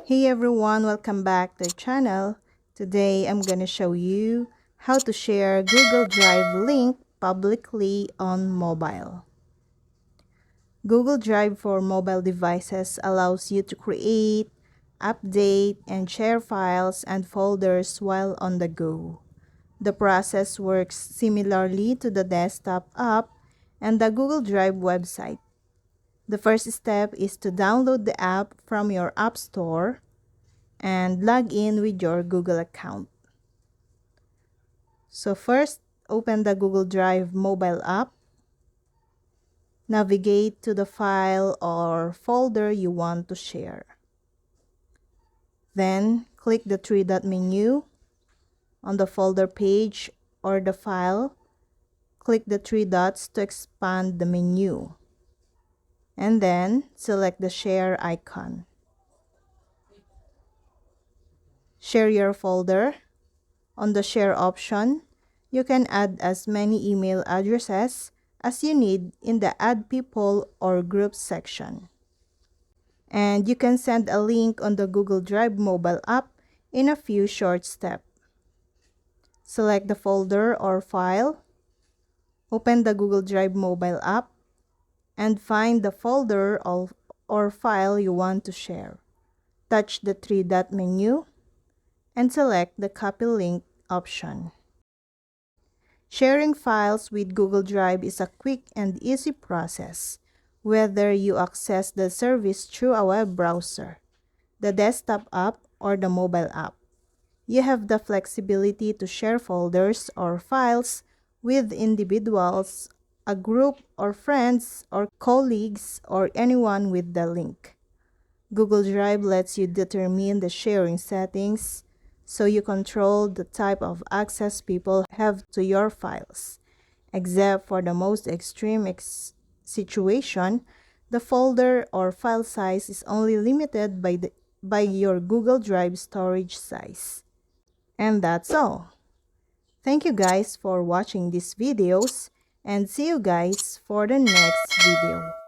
Hey everyone, welcome back to the channel. Today I'm gonna show you how to share Google Drive link publicly on mobile. Google Drive for mobile devices allows you to create, update, and share files and folders while on the go. The process works similarly to the desktop app and the Google Drive website. The first step is to download the app from your App Store and log in with your Google account. So first, open the Google Drive mobile app. Navigate to the file or folder you want to share. Then, click the three-dot menu on the folder page or the file. Click the three dots to expand the menu. And then, select the share icon. Share your folder. On the share option, you can add as many email addresses as you need in the Add People or Groups section. And you can send a link on the Google Drive mobile app in a few short steps. Select the folder or file, open the Google Drive mobile app, and find the folder or file you want to share. Touch the three-dot menu and select the Copy Link option. Sharing files with Google Drive is a quick and easy process, whether you access the service through a web browser, the desktop app, or the mobile app. You have the flexibility to share folders or files with individuals, a group, or friends, or colleagues, or anyone with the link. Google Drive lets you determine the sharing settings, so you control the type of access people have to your files. Except for the most extreme situation, the folder or file size is only limited by your Google Drive storage size. And that's all. Thank you guys for watching these videos, and see you guys for the next video.